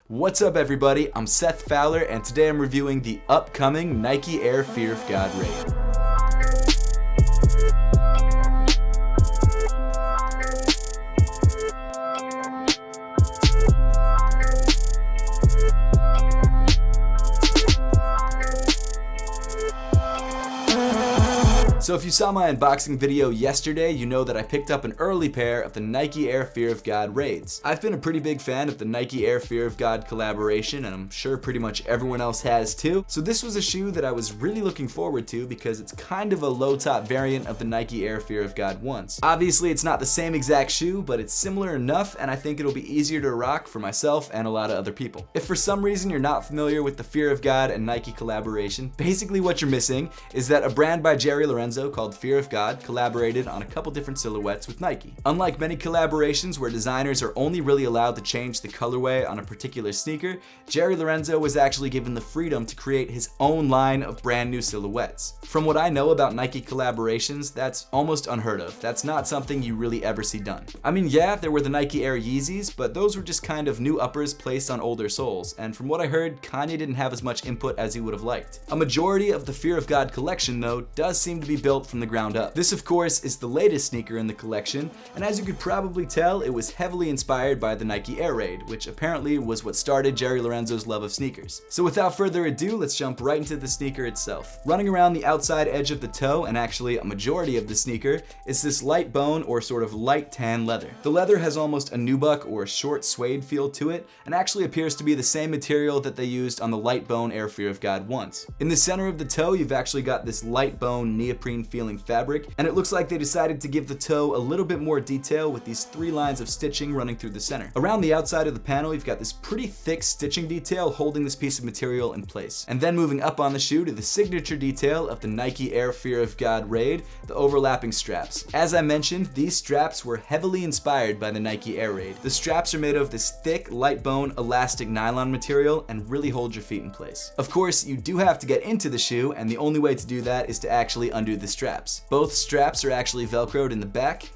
What's up everybody, I'm Seth Fowler and today I'm reviewing the upcoming Nike Air Fear of God raid. So if you saw my unboxing video yesterday, you know that I picked up an early pair of the Nike Air Fear of God raids. I've been a pretty big fan of the Nike Air Fear of God collaboration, and I'm sure pretty much everyone else has too. So this was a shoe that I was really looking forward to because it's kind of a low top variant of the Nike Air Fear of God ones. Obviously it's not the same exact shoe, but it's similar enough and I think it'll be easier to rock for myself and a lot of other people. If for some reason you're not familiar with the Fear of God and Nike collaboration, basically what you're missing is that a brand by Jerry Lorenzo called Fear of God collaborated on a couple different silhouettes with Nike. Unlike many collaborations where designers are only really allowed to change the colorway on a particular sneaker, Jerry Lorenzo was actually given the freedom to create his own line of brand new silhouettes. From what I know about Nike collaborations, that's almost unheard of. That's not something you really ever see done. I mean, yeah, there were the Nike Air Yeezys, but those were just kind of new uppers placed on older soles, and from what I heard, Kanye didn't have as much input as he would have liked. A majority of the Fear of God collection, though, does seem to be built from the ground up. This, of course, is the latest sneaker in the collection, and as you could probably tell, it was heavily inspired by the Nike Air Raid, which apparently was what started Jerry Lorenzo's love of sneakers. So without further ado, let's jump right into the sneaker itself. Running around the outside edge of the toe, and actually a majority of the sneaker, is this light bone or sort of light tan leather. The leather has almost a nubuck or short suede feel to it, and actually appears to be the same material that they used on the light bone Air Fear of God ones. In the center of the toe, you've actually got this light bone neoprene feeling fabric, and it looks like they decided to give the toe a little bit more detail with these 3 lines of stitching running through the center. Around the outside of the panel, you've got this pretty thick stitching detail holding this piece of material in place. And then moving up on the shoe to the signature detail of the Nike Air Fear of God raid, the overlapping straps. As I mentioned, these straps were heavily inspired by the Nike Air Raid. The straps are made of this thick, light bone, elastic nylon material and really hold your feet in place. Of course, you do have to get into the shoe, and the only way to do that is to actually undo the straps. Both straps are actually velcroed in the back,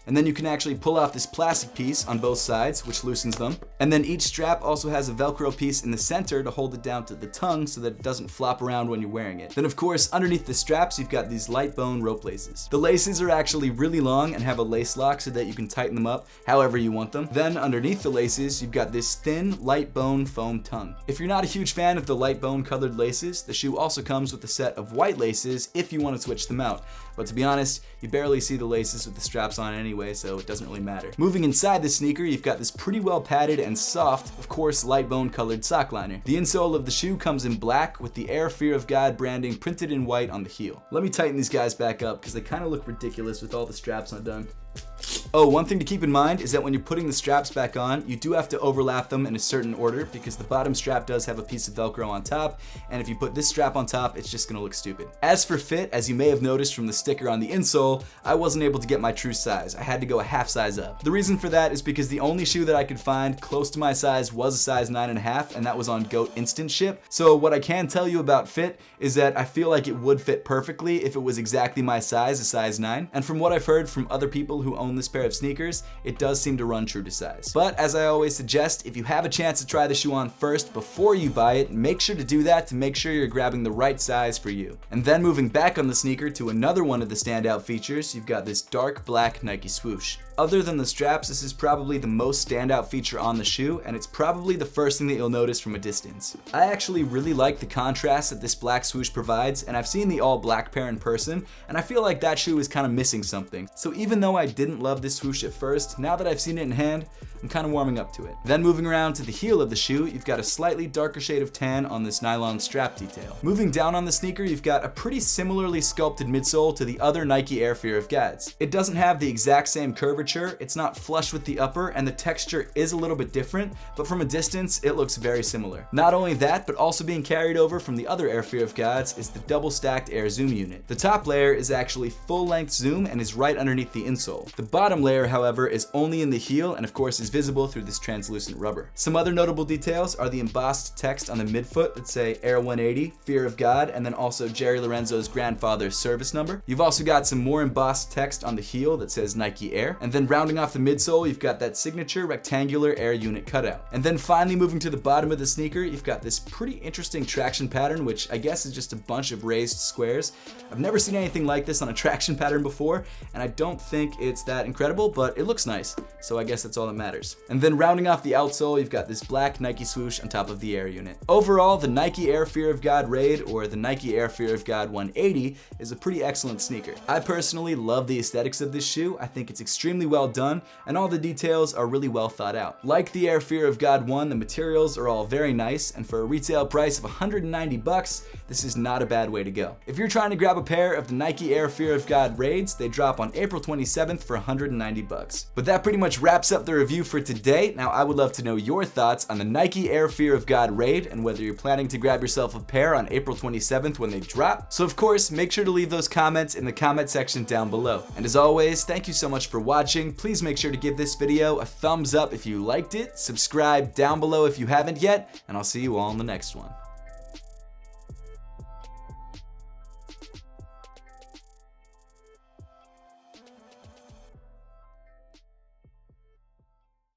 and then you can actually pull off this plastic piece on both sides, which loosens them. And then each strap also has a Velcro piece in the center to hold it down to the tongue so that it doesn't flop around when you're wearing it. Then of course, underneath the straps, you've got these light bone rope laces. The laces are actually really long and have a lace lock so that you can tighten them up however you want them. Then underneath the laces, you've got this thin, light bone foam tongue. If you're not a huge fan of the light bone colored laces, the shoe also comes with a set of white laces if you want to switch them out. But to be honest, you barely see the laces with the straps on anyway, so it doesn't really matter. Moving inside the sneaker, you've got this pretty well padded and soft, of course, light bone colored sock liner. The insole of the shoe comes in black with the Air Fear of God branding printed in white on the heel. Let me tighten these guys back up because they kind of look ridiculous with all the straps undone. Oh, one thing to keep in mind is that when you're putting the straps back on, you do have to overlap them in a certain order because the bottom strap does have a piece of Velcro on top, and if you put this strap on top, it's just gonna look stupid. As for fit, as you may have noticed from the sticker on the insole, I wasn't able to get my true size. I had to go a half size up. The reason for that is because the only shoe that I could find close to my size was a size 9.5, and that was on Goat Instant Ship. So what I can tell you about fit is that I feel like it would fit perfectly if it was exactly my size, a size 9. And from what I've heard from other people who own this pair of sneakers, it does seem to run true to size. But as I always suggest, if you have a chance to try the shoe on first before you buy it, make sure to do that to make sure you're grabbing the right size for you. And then moving back on the sneaker to another one of the standout features, you've got this dark black Nike swoosh. Other than the straps, this is probably the most standout feature on the shoe, and it's probably the first thing that you'll notice from a distance. I actually really like the contrast that this black swoosh provides, and I've seen the all black pair in person, and I feel like that shoe is kind of missing something. So even though I didn't love this swoosh at first, now that I've seen it in hand, I'm kind of warming up to it. Then moving around to the heel of the shoe, you've got a slightly darker shade of tan on this nylon strap detail. Moving down on the sneaker, you've got a pretty similarly sculpted midsole to the other Nike Air Fear of Gods. It doesn't have the exact same curvature, it's not flush with the upper, and the texture is a little bit different, but from a distance, it looks very similar. Not only that, but also being carried over from the other Air Fear of Gods is the double stacked Air Zoom unit. The top layer is actually full length zoom and is right underneath the insole. The bottom layer, however, is only in the heel and of course is is visible through this translucent rubber. Some other notable details are the embossed text on the midfoot that say Air 180, Fear of God, and then also Jerry Lorenzo's grandfather's service number. You've also got some more embossed text on the heel that says Nike Air. And then rounding off the midsole, you've got that signature rectangular Air unit cutout. And then finally moving to the bottom of the sneaker, you've got this pretty interesting traction pattern, which I guess is just a bunch of raised squares. I've never seen anything like this on a traction pattern before, and I don't think it's that incredible, but it looks nice, so I guess that's all that matters. And then rounding off the outsole, you've got this black Nike swoosh on top of the Air unit. Overall, the Nike Air Fear of God Raid, or the Nike Air Fear of God 180, is a pretty excellent sneaker. I personally love the aesthetics of this shoe. I think it's extremely well done, and all the details are really well thought out. Like the Air Fear of God 1, the materials are all very nice, and for a retail price of $190, this is not a bad way to go. If you're trying to grab a pair of the Nike Air Fear of God Raids, they drop on April 27th for $190. But that pretty much wraps up the review for today. Now I would love to know your thoughts on the Nike Air Fear of God Raid and whether you're planning to grab yourself a pair on April 27th when they drop. So of course, make sure to leave those comments in the comment section down below. And as always, thank you so much for watching. Please make sure to give this video a thumbs up if you liked it, subscribe down below if you haven't yet, and I'll see you all in the next one.